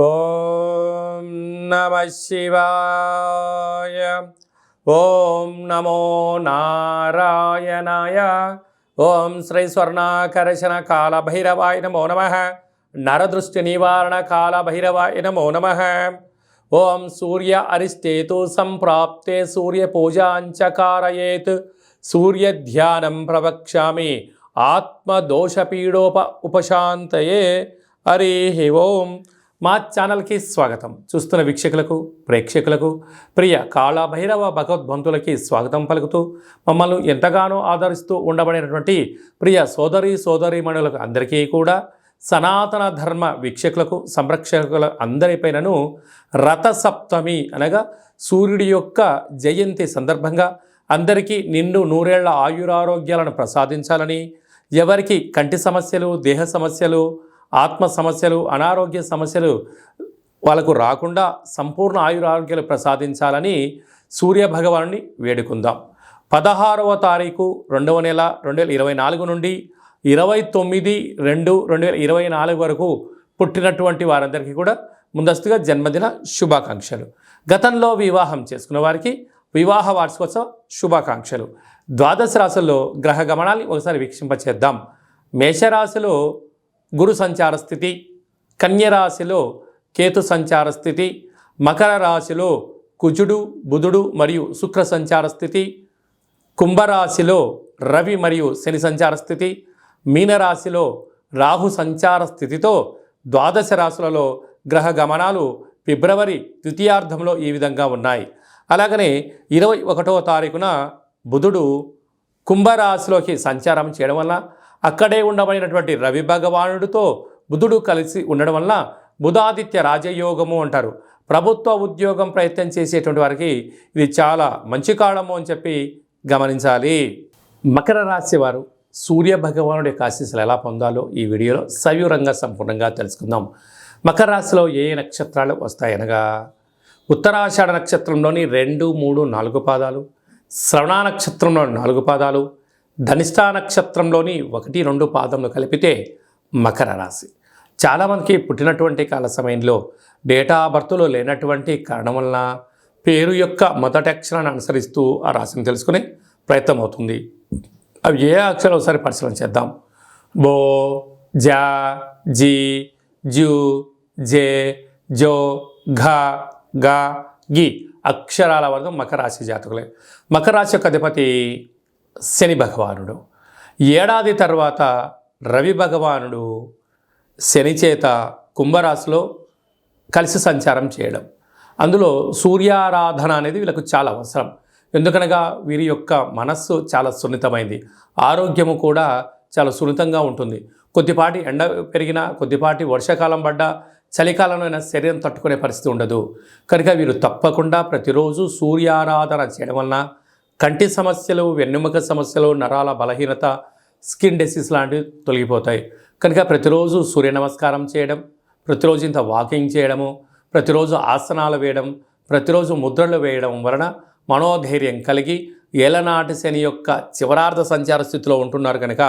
ఓం నమ శివాయ. ఓం నమో నారాయణాయ. ఓం శ్రీ స్వర్ణాకర్షణ కాల భైరవాయ నమో నమ. నరదృష్టి నివారణ కాల భైరవాయ నమో నమ. ఓం సూర్య అరిష్టేతు సంప్రాప్తే సూర్య పూజాంచ కారయేత్. సూర్య ధ్యానం ప్రవక్ష్యామి ఆత్మదోషపీడోప ఉపశాంతయే. హరి ఓం. మా ఛానల్కి స్వాగతం. చూస్తున్న వీక్షకులకు ప్రేక్షకులకు ప్రియ కాళభైరవ భగవద్బంతులకి స్వాగతం పలుకుతూ మమ్మల్ని ఎంతగానో ఆదరిస్తూ ఉండబడినటువంటి ప్రియ సోదరీమణులకు అందరికీ కూడా సనాతన ధర్మ వీక్షకులకు సంరక్షకుల అందరిపైనను రథసప్తమి అనగా సూర్యుడి యొక్క జయంతి సందర్భంగా అందరికీ నిండు నూరేళ్ల ఆయురారోగ్యాలను ప్రసాదించాలని, ఎవరికి కంటి సమస్యలు, దేహ సమస్యలు, ఆత్మ సమస్యలు, అనారోగ్య సమస్యలు వాళ్ళకు రాకుండా సంపూర్ణ ఆయురారోగ్యాలు ప్రసాదించాలని సూర్యభగవానుని వేడుకుందాం. 16వ తారీఖు 2వ నెల 2024 నుండి 29/2/2024 వరకు పుట్టినటువంటి వారందరికీ కూడా ముందస్తుగా జన్మదిన శుభాకాంక్షలు. గతంలో వివాహం చేసుకున్న వారికి వివాహ వార్షికోత్సవ శుభాకాంక్షలు. ద్వాదశ రాశుల్లో గ్రహ గమనాన్ని ఒకసారి వీక్షింపచేద్దాం. మేషరాశిలో గురు సంచార స్థితి, కన్యరాశిలో కేతు సంచార స్థితి, మకర రాశిలో కుజుడు, బుధుడు మరియు శుక్ర సంచార స్థితి, కుంభరాశిలో రవి మరియు శని సంచార స్థితి, మీనరాశిలో రాహు సంచార స్థితితో ద్వాదశ రాశులలో గ్రహ గమనాలు ఫిబ్రవరి ద్వితీయార్థంలో ఈ విధంగా ఉన్నాయి. అలాగనే 21వ తారీఖున బుధుడు కుంభరాశిలోకి సంచారం చేయడం వల్ల అక్కడే ఉండబడినటువంటి రవి భగవానుడితో బుధుడు కలిసి ఉండడం వల్ల బుధాదిత్య రాజయోగము అంటారు. ప్రభుత్వ ఉద్యోగం ప్రయత్నం చేసేటువంటి వారికి ఇది చాలా మంచి కాలము అని చెప్పి గమనించాలి. మకర రాశి వారు సూర్య భగవానుడి యొక్క ఆశీస్సులు ఎలా పొందాలో ఈ వీడియోలో సవివరంగా సంపూర్ణంగా తెలుసుకుందాం. మకర రాశిలో ఏ నక్షత్రాలు వస్తాయనగా ఉత్తరాషాఢ నక్షత్రంలోని 2, 3, 4 పాదాలు, శ్రవణ నక్షత్రంలో 4 పాదాలు, ధనిష్టా నక్షత్రంలోని 1, 2 పాదములు కలిపితే మకర రాశి. చాలామందికి పుట్టినటువంటి కాల సమయంలో డేటా బర్త్లో లేనటువంటి కారణం వలన పేరు యొక్క మొదటి అక్షరాన్ని అనుసరిస్తూ ఆ రాశిని తెలుసుకునే ప్రయత్నం అవుతుంది. అవి ఏ అక్షరాలు ఒకసారి పరిశీలన చేద్దాం. బో, జా, జీ, జూ, జే, జో, ఘ, గా, గి అక్షరాల వరకు మకర రాశి జాతకులే. మకర రాశి యొక్క అధిపతి శని భగవానుడు. ఏడాది తర్వాత రవి భగవానుడు శని చేత కుంభరాశిలో కలిసి సంచారం చేయడం, అందులో సూర్యారాధన అనేది వీళ్ళకు చాలా అవసరం. ఎందుకనగా వీరి యొక్క మనస్సు చాలా సున్నితమైంది, ఆరోగ్యము కూడా చాలా సున్నితంగా ఉంటుంది. కొద్దిపాటి ఎండ పెరిగినా, కొద్దిపాటి వర్షాకాలం పడ్డా, చలికాలంలో అయినా శరీరం తట్టుకునే పరిస్థితి ఉండదు. కనుక వీరు తప్పకుండా ప్రతిరోజు సూర్యారాధన చేయడం వలన కంటి సమస్యలు, వెన్నెముక సమస్యలు, నరాల బలహీనత, స్కిన్ డిసీజ్ లాంటివి తొలగిపోతాయి. కనుక ప్రతిరోజు సూర్య నమస్కారం చేయడం, ప్రతిరోజు ఇంత వాకింగ్ చేయడము, ప్రతిరోజు ఆసనాలు వేయడం, ప్రతిరోజు ముద్రలు వేయడం వలన మనోధైర్యం కలిగి ఏలనాటి శని యొక్క చివరార్ధ సంచార స్థితిలో ఉంటున్నారు కనుక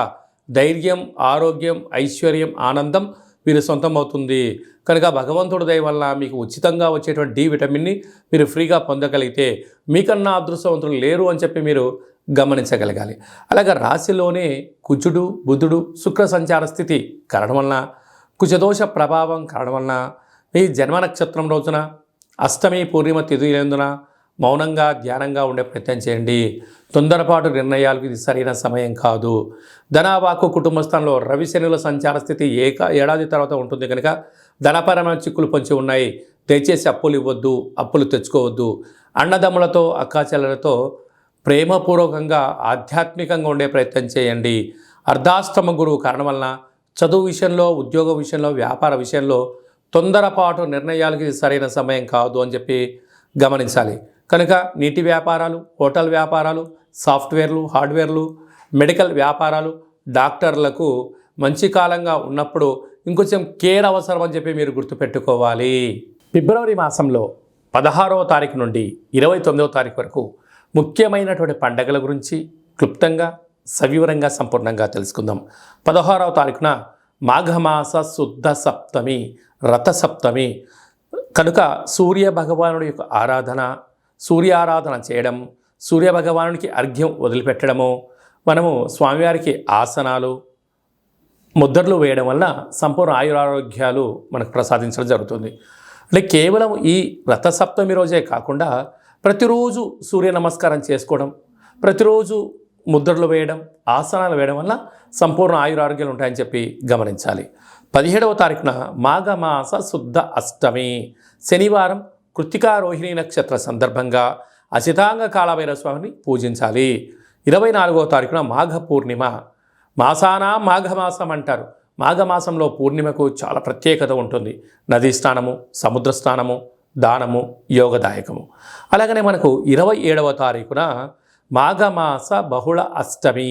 ధైర్యం, ఆరోగ్యం, ఐశ్వర్యం, ఆనందం వీరు సొంతం అవుతుంది. కనుక భగవంతుడి దయ వల్ల మీకు ఉచితంగా వచ్చేటువంటి డి విటమిన్ని మీరు ఫ్రీగా పొందగలిగితే మీకన్నా అదృష్టవంతులు లేరు అని చెప్పి మీరు గమనించగలగాలి. అలాగే రాశిలోనే కుజుడు, బుధుడు, శుక్ర సంచార స్థితి కారణం వలన, కుజదోష ప్రభావం కారణం వలన మీ జన్మ నక్షత్రం రోజున అష్టమి పూర్ణిమ తిథిలందున మౌనంగా ధ్యానంగా ఉండే ప్రయత్నం చేయండి. తొందరపాటు నిర్ణయాలకు ఇది సరైన సమయం కాదు. ధనవాకు కుటుంబ స్థానంలో రవి శనుల సంచార స్థితి ఏడాది తర్వాత ఉంటుంది కనుక ధనపరమైన చిక్కులు పొంచి ఉన్నాయి. దయచేసి అప్పులు ఇవ్వద్దు, అప్పులు తెచ్చుకోవద్దు. అన్నదమ్ములతో, అక్కాచెల్లెలతో ప్రేమపూర్వకంగా ఆధ్యాత్మికంగా ఉండే ప్రయత్నం చేయండి. అర్ధాష్టమ గురువు కారణం వలన చదువు విషయంలో, ఉద్యోగ విషయంలో, వ్యాపార విషయంలో తొందరపాటు నిర్ణయాలకి ఇది సరైన సమయం కాదు అని చెప్పి గమనించాలి. కనుక నీటి వ్యాపారాలు, హోటల్ వ్యాపారాలు, సాఫ్ట్వేర్లు, హార్డ్వేర్లు, మెడికల్ వ్యాపారాలు, డాక్టర్లకు మంచి కాలంగా ఉన్నప్పుడు ఇంకొంచెం కేర్ అవసరం అని చెప్పి మీరు గుర్తుపెట్టుకోవాలి. ఫిబ్రవరి మాసంలో 16వ తారీఖు నుండి 29వ తారీఖు వరకు ముఖ్యమైనటువంటి పండగల గురించి క్లుప్తంగా సవివరంగా సంపూర్ణంగా తెలుసుకుందాం. 16వ తారీఖున మాఘమాస శుద్ధ సప్తమి రథసప్తమి కనుక సూర్య భగవానుడి యొక్క ఆరాధన, సూర్యారాధన చేయడం, సూర్య భగవానుడికి అర్ఘ్యం వదిలిపెట్టడము, మనము స్వామివారికి ఆసనాలు, ముద్రలు వేయడం వల్ల సంపూర్ణ ఆయురారోగ్యాలు మనకు ప్రసాదించడం జరుగుతుంది. అంటే కేవలం ఈ రథసప్తమి రోజే కాకుండా ప్రతిరోజు సూర్య నమస్కారం చేసుకోవడం, ప్రతిరోజు ముద్రలు వేయడం, ఆసనాలు వేయడం వల్ల సంపూర్ణ ఆయురారోగ్యాలు ఉంటాయని చెప్పి గమనించాలి. 17వ తారీఖున మాఘమాస శుద్ధ అష్టమి శనివారం కృత్తికా రోహిణి నక్షత్ర సందర్భంగా అసితాంగ కాళభైరవ స్వామిని పూజించాలి. 24వ తారీఖున మాఘ పూర్ణిమ. మాసానా మాఘమాసం అంటారు. మాఘమాసంలో పూర్ణిమకు చాలా ప్రత్యేకత ఉంటుంది. నదీ స్నానము, సముద్ర స్నానము, దానము యోగదాయకము. అలాగనే మనకు 27వ తారీఖున మాఘమాస బహుళ అష్టమి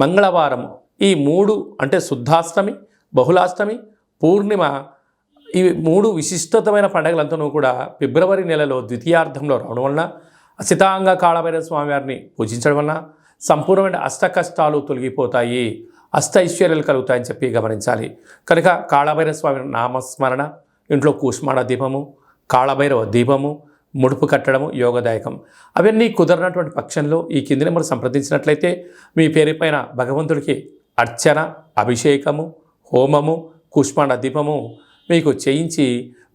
మంగళవారం. ఈ 3 అంటే శుద్ధాష్టమి, బహుళాష్టమి, పూర్ణిమ, ఇవి 3 విశిష్టతమైన పండుగలంతా కూడా ఫిబ్రవరి నెలలో ద్వితీయార్థంలో రావడం వలన అసితాంగ కాళభైరవ స్వామివారిని పూజించడం వలన సంపూర్ణమైన అష్ట కష్టాలు తొలగిపోతాయి, అష్ట ఐశ్వర్యాలు కలుగుతాయని చెప్పి గమనించాలి. కనుక కాళభైరవ స్వామి నామస్మరణ, ఇంట్లో కూష్మాణ దీపము, కాళభైరవ దీపము, ముడుపు కట్టడము యోగదాయకం. అవన్నీ కుదరనటువంటి పక్షంలో ఈ కింది నెంబర్ సంప్రదించినట్లయితే మీ పేరు పైన భగవంతుడికి అర్చన, అభిషేకము, హోమము, కూష్మాండ దీపము మీకు చేయించి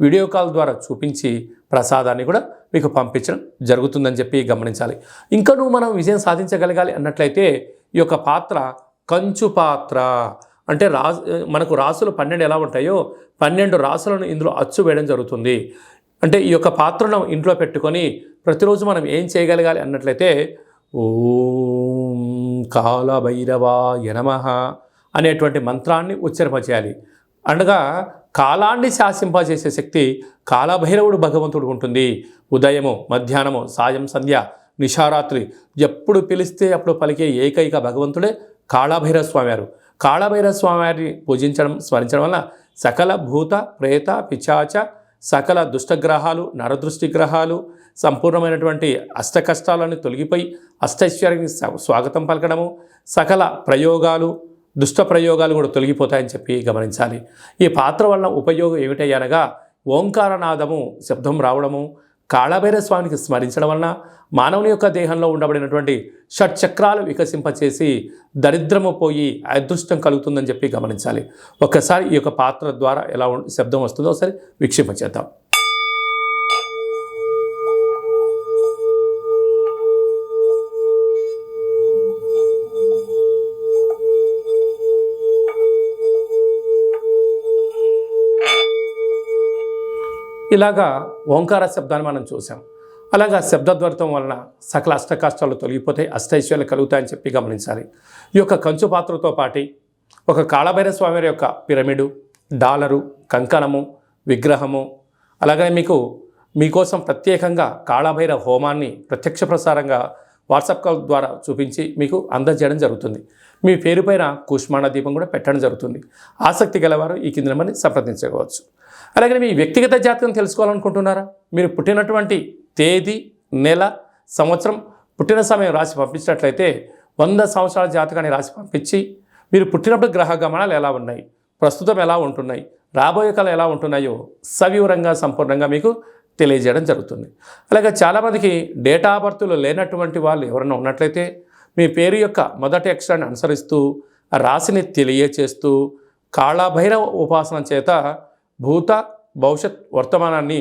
వీడియో కాల్ ద్వారా చూపించి ప్రసాదాన్ని కూడా మీకు పంపించడం జరుగుతుందని చెప్పి గమనించాలి. ఇంకనూ మనం విజయం సాధించగలగాలి అన్నట్లయితే ఈ యొక్క పాత్ర కంచు పాత్ర అంటే మనకు రాసులు 12 ఎలా ఉంటాయో 12 రాసులను ఇందులో అచ్చు వేయడం జరుగుతుంది. అంటే ఈ యొక్క పాత్రను ఇంట్లో పెట్టుకొని ప్రతిరోజు మనం ఏం చేయగలగాలి అన్నట్లయితే ఓం కాళభైరవాయ నమః అనేటువంటి మంత్రాన్ని ఉచ్చరింపచేయాలి. అనగా కాలాన్ని శాసింపజేసే శక్తి కాళభైరవుడు భగవంతుడు ఉంటుంది. ఉదయము, మధ్యాహ్నము, సాయం, సంధ్య, నిశారాత్రి ఎప్పుడు పిలిస్తే అప్పుడు పలికే ఏకైక భగవంతుడే కాళభైరవ స్వామివారు. కాళభైరవ స్వామివారిని పూజించడం, స్మరించడం వల్ల సకల భూత ప్రేత పిశాచ సకల దుష్టగ్రహాలు, నరదృష్టి గ్రహాలు, సంపూర్ణమైనటువంటి అష్ట కష్టాలను తొలగిపోయి అష్టైశ్వర్యానికి స్వాగతం పలకడము, సకల ప్రయోగాలు, దుష్ట ప్రయోగాలు కూడా తొలగిపోతాయని చెప్పి గమనించాలి. ఈ పాత్ర వలన ఉపయోగం ఏమిటయ్యనగా ఓంకారనాదము శబ్దం రావడము, కాళభైరవ స్వామికి స్మరించడం వలన మానవుని యొక్క దేహంలో ఉండబడినటువంటి షట్చక్రాలు వికసింపచేసి దరిద్రము పోయి అదృష్టం కలుగుతుందని చెప్పి గమనించాలి. ఒక్కసారి ఈ యొక్క పాత్ర ద్వారా ఎలా శబ్దం వస్తుందో ఒకసారి వీక్షింపచేద్దాం. ఇలాగా ఓంకార శబ్దాన్ని మనం చూసాం. అలాగా శబ్దద్వైతం వలన సకల అష్టకష్టాలు తొలగిపోతాయి, అష్టైశ్వర్యాలు కలుగుతాయని చెప్పి గమనించాలి. ఈ యొక్క కంచు పాత్రతో పాటి ఒక కాళభైరవ స్వామి యొక్క పిరమిడు, డాలరు, కంకణము, విగ్రహము, అలాగనే మీకోసం ప్రత్యేకంగా కాళభైరవ హోమాన్ని ప్రత్యక్ష ప్రసారంగా వాట్సాప్ కాల్ ద్వారా చూపించి మీకు అందజేయడం జరుగుతుంది. మీ పేరు పైన కూష్మాండ దీపం కూడా పెట్టడం జరుగుతుంది. ఆసక్తి గలవారు ఈ కింది నెంబర్ని సంప్రదించవచ్చు. అలాగే మీ వ్యక్తిగత జాతకం తెలుసుకోవాలనుకుంటున్నారా? మీరు పుట్టినటువంటి తేదీ, నెల, సంవత్సరం, పుట్టిన సమయం రాసి పంపించినట్లయితే 100 సంవత్సరాల జాతకాన్ని రాసి పంపించి మీరు పుట్టినప్పుడు గ్రహ గమనాలు ఎలా ఉన్నాయి, ప్రస్తుతం ఎలా ఉంటున్నాయి, రాబోయే కాలం ఎలా ఉంటున్నాయో సవివరంగా సంపూర్ణంగా మీకు తెలియజేయడం జరుగుతుంది. అలాగే చాలామందికి డేటా ఆఫ్ బర్త్లు లేనటువంటి వాళ్ళు ఎవరైనా ఉన్నట్లయితే మీ పేరు యొక్క మొదటి అక్షరాన్ని అనుసరిస్తూ ఆ రాశిని తెలియచేస్తూ కాళభైరవ ఉపాసన చేత భూత భవిష్యత్ వర్తమానాన్ని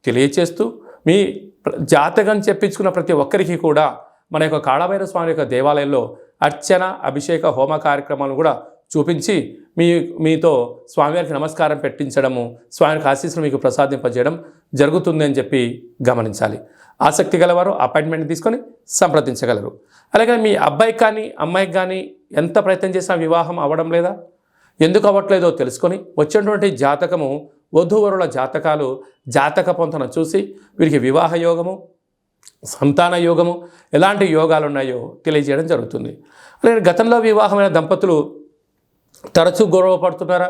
తెలియచేస్తూ మీ జాతకం చెప్పించుకున్న ప్రతి ఒక్కరికి కూడా మన యొక్క కాళభైరవ స్వామి యొక్క దేవాలయంలో అర్చన, అభిషేక, హోమ కార్యక్రమాలను కూడా చూపించి మీతో స్వామివారికి నమస్కారం పెట్టించడము, స్వామివారికి ఆశీస్సులు మీకు ప్రసాదింపజేయడం జరుగుతుంది అని చెప్పి గమనించాలి. ఆసక్తి గలవారు అపాయింట్మెంట్ తీసుకొని సంప్రదించగలరు. అలాగే మీ అబ్బాయికి కానీ అమ్మాయికి కానీ ఎంత ప్రయత్నం చేసినా వివాహం అవ్వడం లేదా, ఎందుకు అవ్వట్లేదో తెలుసుకొని వచ్చినటువంటి జాతకము, వధూవరుల జాతకాలు, జాతక పొంతన చూసి వీరికి వివాహ యోగము, సంతాన యోగము, ఎలాంటి యోగాలు ఉన్నాయో తెలియజేయడం జరుగుతుంది. అలాగే గతంలో వివాహమైన దంపతులు తరచూ గొడవ పడుతున్నారా?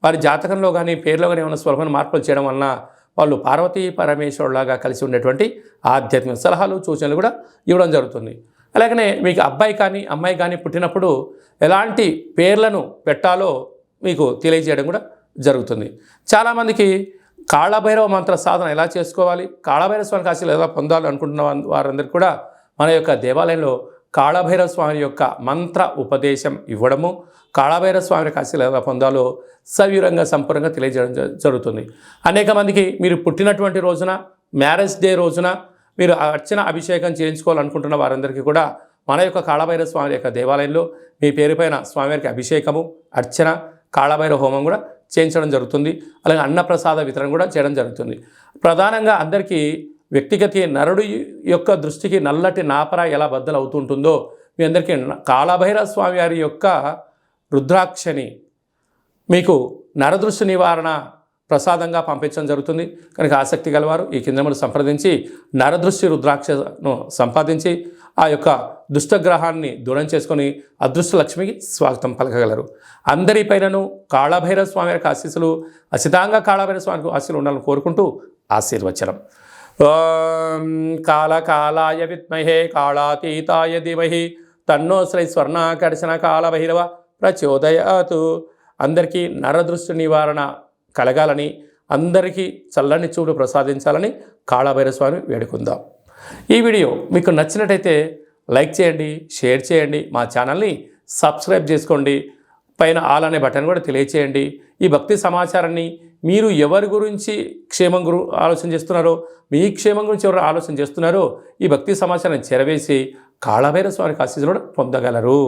వారి జాతకంలో కానీ పేర్లో కానీ ఏమైనా స్వల్పమైన మార్పులు చేయడం వలన వాళ్ళు పార్వతీ పరమేశ్వరులాగా కలిసి ఉండేటువంటి ఆధ్యాత్మిక సలహాలు, సూచనలు కూడా ఇవ్వడం జరుగుతుంది. అలాగనే మీకు అబ్బాయి కానీ అమ్మాయి కానీ పుట్టినప్పుడు ఎలాంటి పేర్లను పెట్టాలో మీకు తెలియజేయడం కూడా జరుగుతుంది. చాలామందికి కాళభైరవ మంత్ర సాధన ఎలా చేసుకోవాలి, కాళభైరవ స్వామికి ఆశీస్సులు ఎలా పొందాలి అనుకుంటున్న వారందరికీ కూడా మన యొక్క దేవాలయంలో కాళభైరవ స్వామి యొక్క మంత్ర ఉపదేశం ఇవ్వడము, కాళభైరవ స్వామి యొక్క ఆశీస్సులు ఎలా పొందాలో సవివరంగా సంపూర్ణంగా తెలియజేయడం జరుగుతుంది. అనేక మందికి మీరు పుట్టినటువంటి రోజున, మ్యారేజ్ డే రోజున మీరు అర్చన అభిషేకం చేయించుకోవాలనుకుంటున్న వారందరికీ కూడా మన యొక్క కాళభైరవ స్వామి యొక్క దేవాలయంలో మీ పేరు పైన స్వామివారికి అభిషేకము, అర్చన, కాళభైరవ హోమం కూడా చేయించడం జరుగుతుంది. అలాగే అన్నప్రసాద వితరణ కూడా చేయడం జరుగుతుంది. ప్రధానంగా అందరికీ వ్యక్తిగత నరుడు యొక్క దృష్టికి నల్లటి నాపర ఎలా బద్దలు అవుతుంటుందో మీ అందరికీ కాళభైరవ స్వామి వారి యొక్క రుద్రాక్షని మీకు నరదృష్టి నివారణ ప్రసాదంగా పంపించడం జరుగుతుంది. కనుక ఆసక్తి గలవారు ఈ కిందములు సంప్రదించి నరదృష్టి రుద్రాక్షను సంపాదించి ఆ యొక్క దుష్టగ్రహాన్ని దూరం చేసుకొని అదృష్ట లక్ష్మికి స్వాగతం పలకగలరు. అందరిపైనను కాళభైరవ స్వామి యొక్క ఆశీస్సులు, అసితంగా కాళభైరవ స్వామికి ఆశీస్సులు ఉండాలని కోరుకుంటూ ఆశీర్వచనం. ఓం కాళకాలాయ విద్మహే కాళాతీతాయ ధీమహి తన్నో శ్రీ స్వర్ణాకర్షణ కాళభైరవ ప్రచోదయాతు. అందరికీ నరదృష్టి నివారణ కలగాలని, అందరికీ చల్లని చూడు ప్రసాదించాలని కాళభైరవ స్వామి వేడుకుందాం. ఈ వీడియో మీకు నచ్చినట్టయితే లైక్ చేయండి, షేర్ చేయండి, మా ఛానల్ని సబ్స్క్రైబ్ చేసుకోండి, పైన ఆల్ అనే బటన్ కూడా తెలియచేయండి. ఈ భక్తి సమాచారాన్ని మీరు ఎవరి గురించి ఆలోచన చేస్తున్నారో, మీ క్షేమం గురించి ఎవరు ఆలోచన చేస్తున్నారో ఈ భక్తి సమాచారాన్ని చేరవేసి కాళభైరవ స్వామికి ఆశీస్సులు కూడా పొందగలరు.